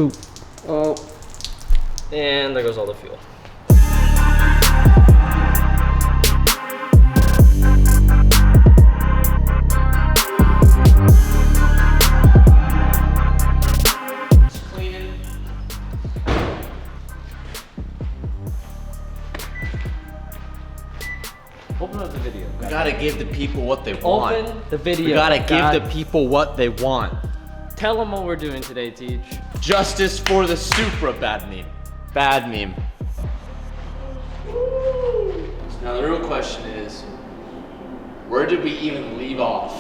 Boop. Oh, and there goes all the fuel. Open up the video. We gotta give the people what they want. Open the video. We gotta give the people what they want. Tell them what we're doing today, Teach. Justice for the Supra, bad meme. Bad meme. Now the real question is, where did we even leave off?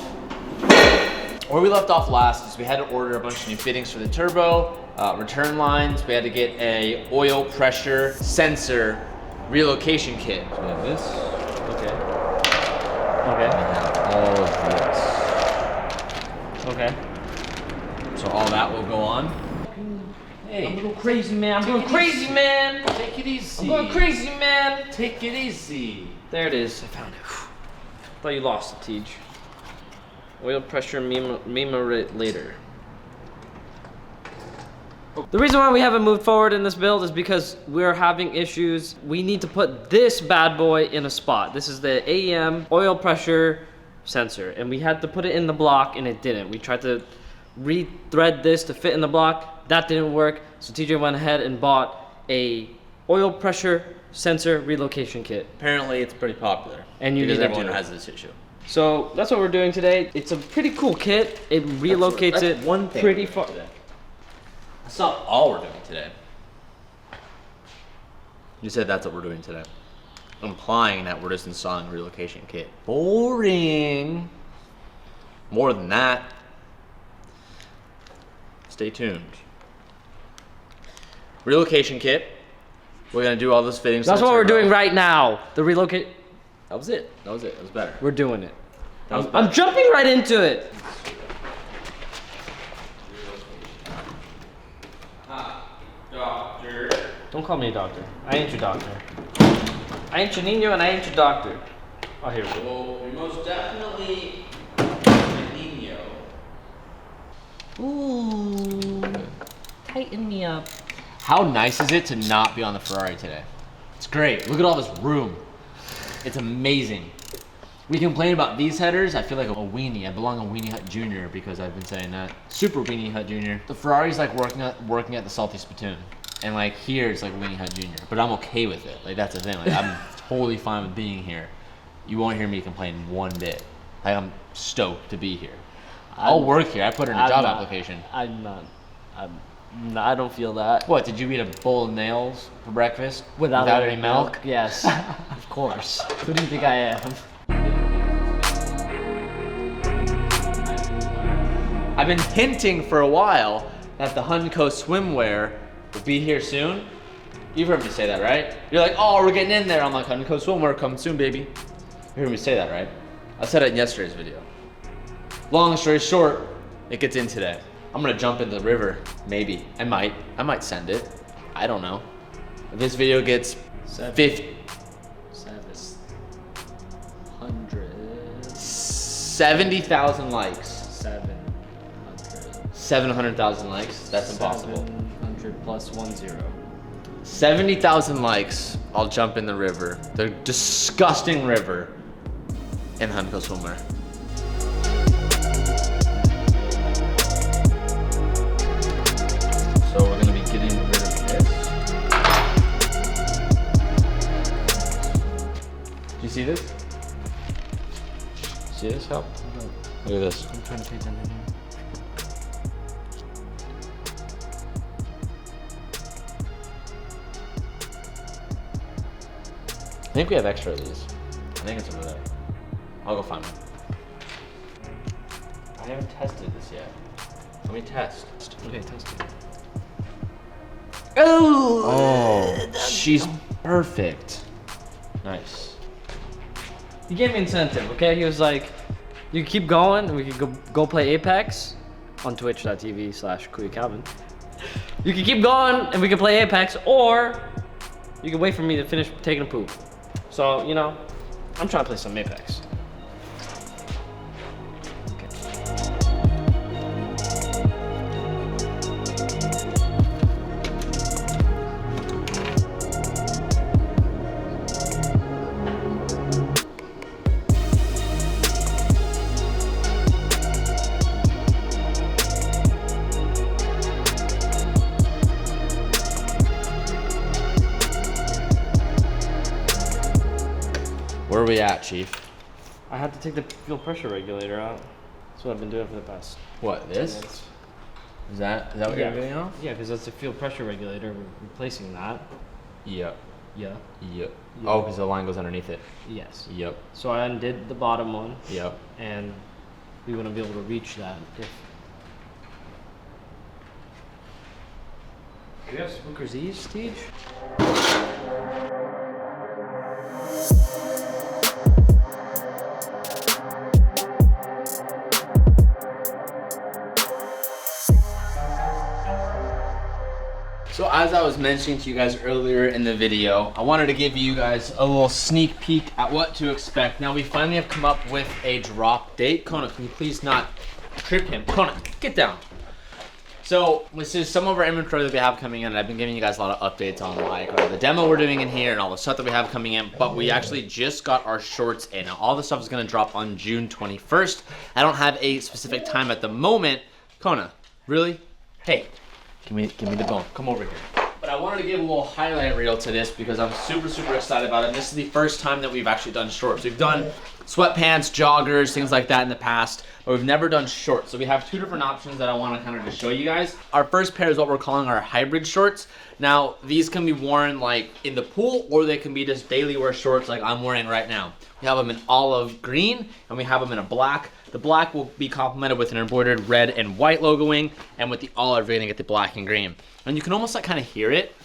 Where we left off last is we had to order a bunch of new fittings for the turbo, return lines. We had to get a oil pressure sensor relocation kit. So we have this. Okay. Okay. All of this. Okay. So all that will go on. Hey. I'm going crazy, man. I'm going crazy, man. Take it easy. I'm going crazy, man. Take it easy. There it is. I found it. Thought you lost it, Teach. Oil pressure later. The reason why we haven't moved forward in this build is because we're having issues. We need to put this bad boy in a spot. This is the AEM oil pressure sensor, and we had to put it in the block, and it didn't. We tried to re-thread this to fit in the block. That didn't work, so TJ went ahead and bought a oil pressure sensor relocation kit. Apparently it's pretty popular. And you because need everyone to has this issue. So that's what we're doing today. It's a pretty cool kit. It relocates that's it one thing pretty far. That's not all we're doing today. You said that's what we're doing today. Implying that we're just installing a relocation kit. Boring. More than that. Stay tuned. Relocation kit. We're gonna do all those fittings. That's what we're doing right now. The relocate. That was it. That was it. That was better. We're doing it. That was I'm jumping right into it. Doctor. Don't call me a doctor. I ain't your doctor. I ain't your Nino and I ain't your doctor. Oh, here we go. Well, you're most definitely a Nino. Ooh. Tighten me up. How nice is it to not be on the Ferrari today? It's great. Look at all this room. It's amazing. We complain about these headers. I feel like a weenie. I belong on Weenie Hut Jr. because I've been saying that. Super Weenie Hut Jr. The Ferrari's like working at the Salty Spittoon. And like here it's like Weenie Hut Jr. But I'm okay with it. Like that's the thing. Like I'm totally fine with being here. You won't hear me complain one bit. Like I'm stoked to be here. I'll work here. I put in a job application. I'm not. I don't feel that. What, did you eat a bowl of nails for breakfast? Without any milk? Yes, of course. Who do you think I am? I've been hinting for a while that the Hunco swimwear will be here soon. You've heard me say that, right? You're like, oh, we're getting in there. I'm like, Hunco swimwear coming soon, baby. You heard me say that, right? I said it in yesterday's video. Long story short, it gets in today. I'm gonna jump into the river, maybe. I might send it. I don't know. If this video gets 70,000 likes. 700,000 likes. That's impossible. 700 plus 10. 70,000 likes. I'll jump in the river. The disgusting river in Hunco swimwear. So we're gonna be getting rid of this. Do you see this? See this? Help. Look at this. I'm trying to pay attention here. I think we have extra of these. I think it's over there. I'll go find one. I haven't tested this yet. Let me test. Okay, test it. Oh, she's perfect. Nice. He gave me incentive, okay? He was like, you keep going and we could go play Apex on twitch.tv/KuyaCalvin. You can keep going and we can play Apex, or you can wait for me to finish taking a poop. So, you know, I'm trying to play some Apex. we at, Chief? I had to take the fuel pressure regulator out. That's what I've been doing for the past. What, this? 10 minutes. Is that what you're getting off? Yeah, because that's the fuel pressure regulator. We're replacing that. Yep. Yeah. Yep. Oh, because the line goes underneath it. Yes. Yep. So I undid the bottom one. Yep. And we want to be able to reach that. Do we have Smoker's Ease, Tej? So as I was mentioning to you guys earlier in the video, I wanted to give you guys a little sneak peek at what to expect. Now we finally have come up with a drop date. Kona, can you please not trip him? Kona, get down. So this is some of our inventory that we have coming in, and I've been giving you guys a lot of updates on like the demo we're doing in here and all the stuff that we have coming in, but we actually just got our shorts in. Now all the stuff is gonna drop on June 21st. I don't have a specific time at the moment. Kona, really? Hey. Give me the bone. Come over here. But I wanted to give a little highlight reel to this because I'm super excited about it. This is the first time that we've actually done shorts. We've done sweatpants, joggers, things like that in the past, but we've never done shorts. So we have two different options that I want to kind of just show you guys. Our first pair is what we're calling our hybrid shorts. Now, these can be worn like in the pool, or they can be just daily wear shorts like I'm wearing right now. We have them in olive green, and we have them in a black. The black will be complemented with an embroidered red and white logoing, and with the olive, you're gonna get the black and green. And you can almost like kind of hear it.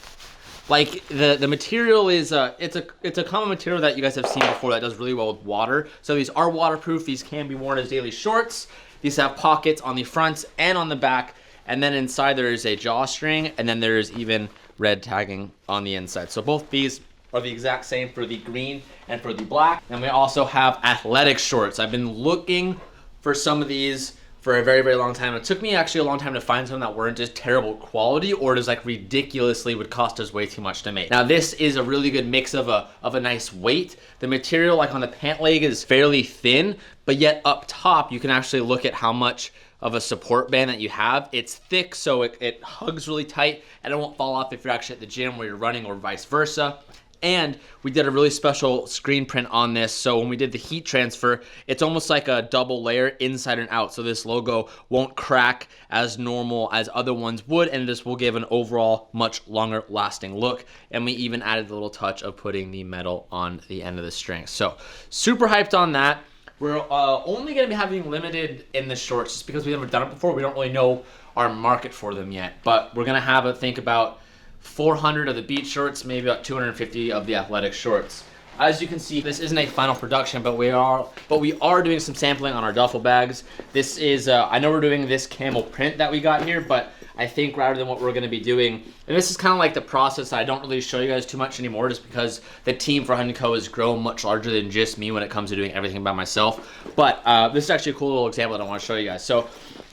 Like the material is it's a common material that you guys have seen before that does really well with water. So these are waterproof. These can be worn as daily shorts. These have pockets on the front and on the back, and then inside there is a drawstring, and then there's even red tagging on the inside. So both these are the exact same for the green and for the black. And we also have athletic shorts. I've been looking for some of these for a very long time. It took me actually a long time to find some that weren't just terrible quality or just like ridiculously would cost us way too much to make. Now this is a really good mix of a nice weight. The material like on the pant leg is fairly thin, but yet up top you can actually look at how much of a support band that you have. It's thick, so it hugs really tight and it won't fall off if you're actually at the gym where you're running or vice versa. And we did a really special screen print on this. So when we did the heat transfer, it's almost like a double layer inside and out. So this logo won't crack as normal as other ones would. And this will give an overall much longer lasting look. And we even added the little touch of putting the metal on the end of the string. So super hyped on that. We're only going to be having limited in the shorts just because we've never done it before. We don't really know our market for them yet. But we're going to have a think about 400 of the beach shorts, maybe about 250 of the athletic shorts. As you can see, this isn't a final production, but we are doing some sampling on our duffel bags. This is, I know we're doing this camel print that we got here, but I think rather than what we're gonna be doing, and this is kind of like the process I don't really show you guys too much anymore just because the team for Hunt & Co has grown much larger than just me when it comes to doing everything by myself. But this is actually a cool little example that I wanna show you guys. So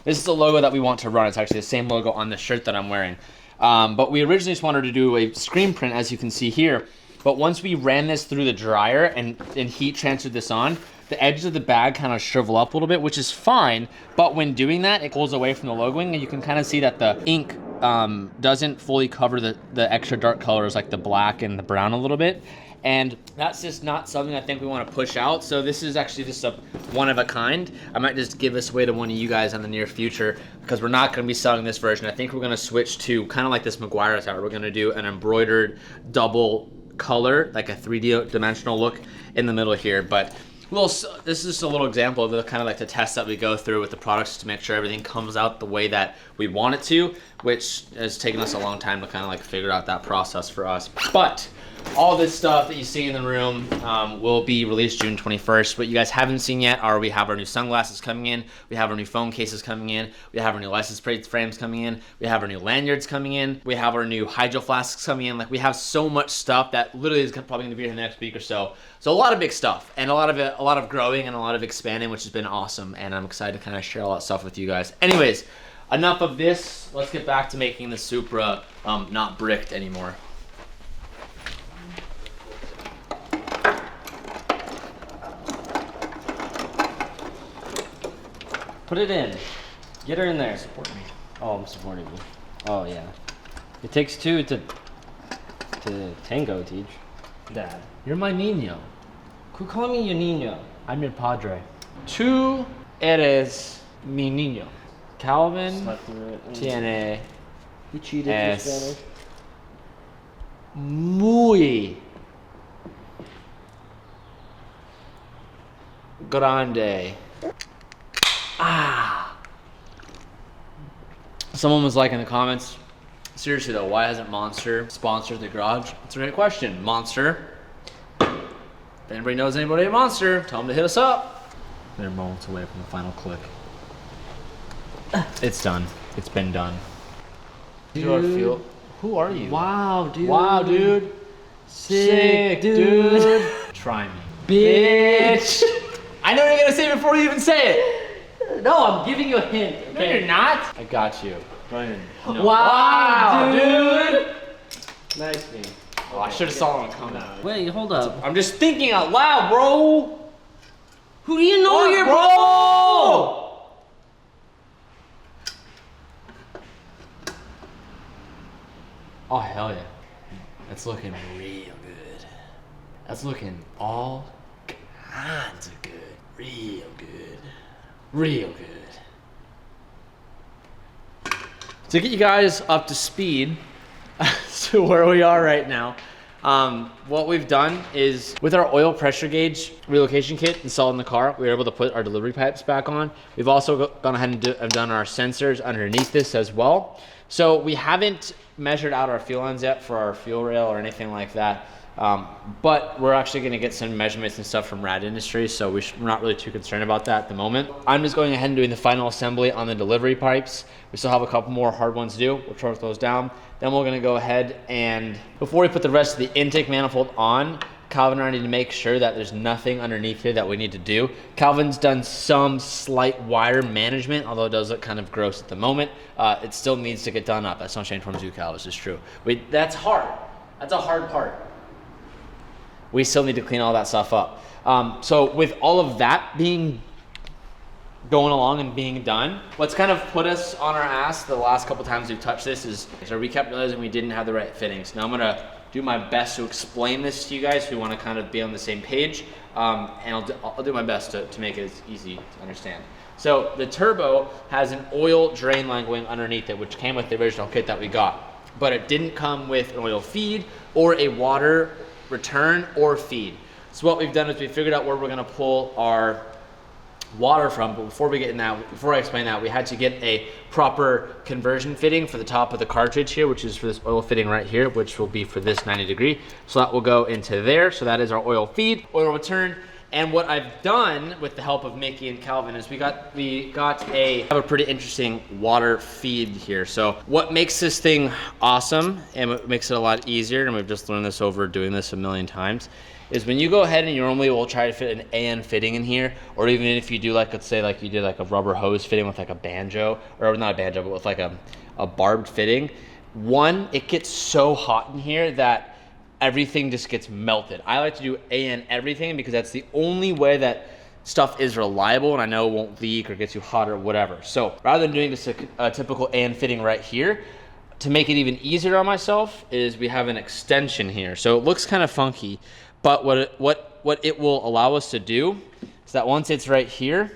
this is the logo that we want to run. It's actually the same logo on the shirt that I'm wearing. But we originally just wanted to do a screen print, as you can see here. But once we ran this through the dryer and heat transferred this on, the edges of the bag kind of shrivel up a little bit, which is fine. But when doing that, it pulls away from the logoing, and you can kind of see that the ink doesn't fully cover the extra dark colors like the black and the brown a little bit. And that's just not something I think we want to push out. So this is actually just a one of a kind. I might just give this away to one of you guys in the near future because we're not going to be selling this version. I think we're going to switch to kind of like this McGuire's hat. We're going to do an embroidered double color, like a 3D dimensional look in the middle here. But this is just a little example of the kind of like the test that we go through with the products to make sure everything comes out the way that we want it to, which has taken us a long time to kind of like figure out that process for us. But all this stuff that you see in the room will be released June 21st. What you guys haven't seen yet are we have our new sunglasses coming in, we have our new phone cases coming in, we have our new license plate frames coming in, we have our new lanyards coming in, we have our new hydro flasks coming in. Like, we have so much stuff that literally is probably going to be here in the next week or so. So a lot of big stuff, and a lot of growing and a lot of expanding, which has been awesome. And I'm excited to kind of share all that stuff with you guys. Anyways, enough of this. Let's get back to making the Supra not bricked anymore. Put it in. Get her in there. Support me. Oh, I'm supporting you. Oh, yeah. It takes two to tango, Tej. Dad. You're my Nino. Who call me your niño? I'm your padre. Tú eres mi niño. Calvin tiene He cheated in Spanish. muy grande. Someone was like in the comments, seriously though, why hasn't Monster sponsored the garage? It's a great question. Monster. If anybody knows anybody at Monster, tell them to hit us up. They're moments away from the final click. It's done. It's been done. Dude. Who are you? Wow, dude. Wow, dude. Sick, dude. Try me. Bitch. I know you're gonna say it before you even say it. No, I'm giving you a hint. Okay? No, you're not. I got you. Go ahead. No. Wow, dude. Nice name. Oh, I should have saw it coming. Wait, hold up. I'm just thinking out loud, bro. Who do you know What, here, bro? Oh, hell yeah. That's looking real good. That's looking all kinds of good. Real good. Real good. To get you guys up to speed to where we are right now, what we've done is with our oil pressure gauge relocation kit installed in the car, we were able to put our delivery pipes back on. We've also gone ahead and have done our sensors underneath this as well. So we haven't measured out our fuel lines yet for our fuel rail or anything like that. But we're actually going to get some measurements and stuff from Rad Industries, so we're not really too concerned about that at the moment. I'm just going ahead and doing the final assembly on the delivery pipes. We still have a couple more hard ones to do. We'll torque those down. Then we're going to go ahead and, before we put the rest of the intake manifold on, Calvin and I need to make sure that there's nothing underneath here that we need to do. Calvin's done some slight wire management, although it does look kind of gross at the moment. It still needs to get done up. That's not Shane from Cal, this is true. That's hard. That's a hard part. We still need to clean all that stuff up. So with all of that going along and being done, what's kind of put us on our ass the last couple times we've touched this is, so we kept realizing we didn't have the right fittings. Now I'm gonna do my best to explain this to you guys who want to kind of be on the same page, and I'll do my best to make it as easy to understand. So the turbo has an oil drain line going underneath it, which came with the original kit that we got, but it didn't come with an oil feed or a water return or feed. So what we've done is we figured out where we're gonna pull our water from, but before I explain that, we had to get a proper conversion fitting for the top of the cartridge here, which is for this oil fitting right here, which will be for this 90 degree. So that will go into there. So that is our oil feed, oil return. And what I've done with the help of Mickey and Calvin is we have a pretty interesting water feed here. So what makes this thing awesome and what makes it a lot easier, and we've just learned this over doing this a million times, is when you go ahead and you normally will try to fit an AN fitting in here, or even if you do, like, let's say like you did like a rubber hose fitting with like a banjo, or not a banjo, but with like a barbed fitting. One, it gets so hot in here that everything just gets melted. I like to do AN everything because that's the only way that stuff is reliable and I know it won't leak or get too hot or whatever. So rather than doing just a typical AN fitting right here, to make it even easier on myself is we have an extension here. So it looks kind of funky, but what it will allow us to do is that once it's right here,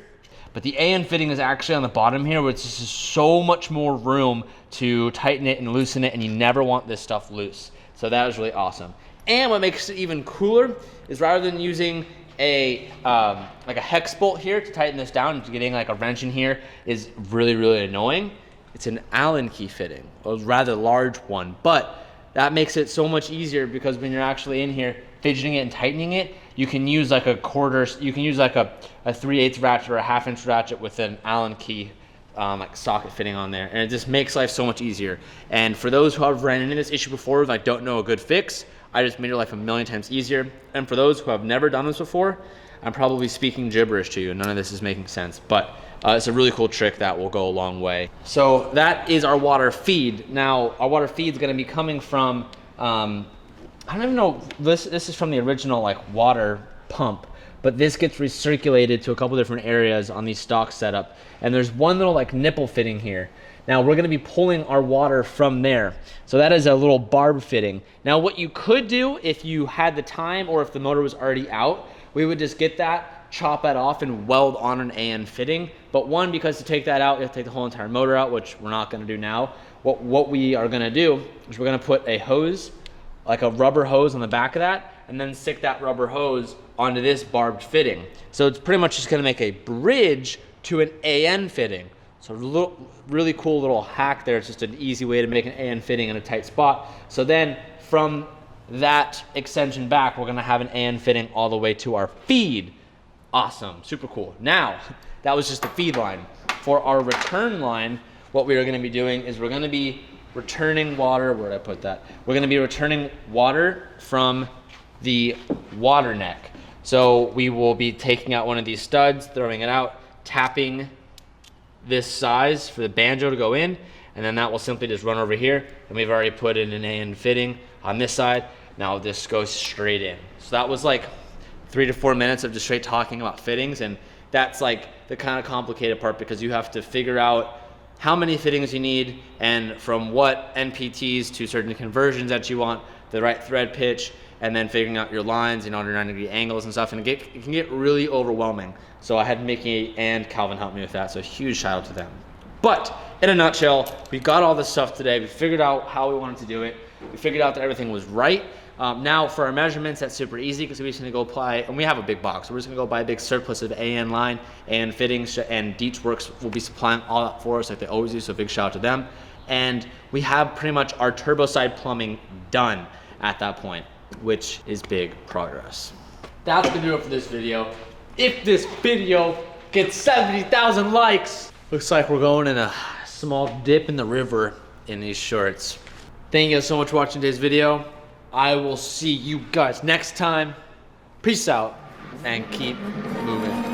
but the AN fitting is actually on the bottom here, which is just so much more room to tighten it and loosen it, and you never want this stuff loose. So that is really awesome. And what makes it even cooler is rather than using a like a hex bolt here to tighten this down, getting like a wrench in here is really, really annoying. It's an Allen key fitting, a rather large one, but that makes it so much easier because when you're actually in here fidgeting it and tightening it, you can use like a quarter, you can use like a 3/8 ratchet or a 1/2 inch ratchet with an Allen key like socket fitting on there, and it just makes life so much easier. And for those who have ran into this issue before, like don't know a good fix, I just made your life a million times easier. And for those who have never done this before, I'm probably speaking gibberish to you. None of this is making sense, but it's a really cool trick that will go a long way. So that is our water feed. Now our water feed is going to be coming from I don't even know, this is from the original like water pump, but this gets recirculated to a couple different areas on the stock setup. And there's one little like nipple fitting here. Now we're gonna be pulling our water from there. So that is a little barb fitting. Now what you could do if you had the time or if the motor was already out, we would just get that, chop that off, and weld on an AN fitting. But one, because to take that out, you have to take the whole entire motor out, which we're not gonna do now. What we are gonna do is we're gonna put a hose, like a rubber hose on the back of that, and then stick that rubber hose onto this barbed fitting. So it's pretty much just gonna make a bridge to an AN fitting. So a really cool little hack there. It's just an easy way to make an AN fitting in a tight spot. So then from that extension back, we're gonna have an AN fitting all the way to our feed. Awesome, super cool. Now, that was just the feed line. For our return line, what we are gonna be doing is we're gonna be returning water, where did I put that? We're gonna be returning water from the water neck. So we will be taking out one of these studs, throwing it out, tapping this size for the banjo to go in, and then that will simply just run over here, and we've already put in an AN fitting on this side. Now this goes straight in. So that was like 3 to 4 minutes of just straight talking about fittings, and that's like the kind of complicated part, because you have to figure out how many fittings you need, and from what NPTs to certain conversions that you want, the right thread pitch, and then figuring out your lines, you know, under 90-degree angles and stuff, and it can get really overwhelming. So I had Mickey and Calvin help me with that, so huge shout out to them. But in a nutshell, we got all this stuff today. We figured out how we wanted to do it. We figured out that everything was right. Now for our measurements, that's super easy, because we're just gonna go apply, and we have a big box, so we're just gonna go buy a big surplus of AN line, AN fittings, and Dietz Works will be supplying all that for us like they always do, so big shout out to them. And we have pretty much our turbo side plumbing done at that point, which is big progress. That's gonna do it for this video. If this video gets 70,000 likes, looks like we're going in a small dip in the river in these shorts. Thank you guys so much for watching today's video. I will see you guys next time. Peace out and keep moving.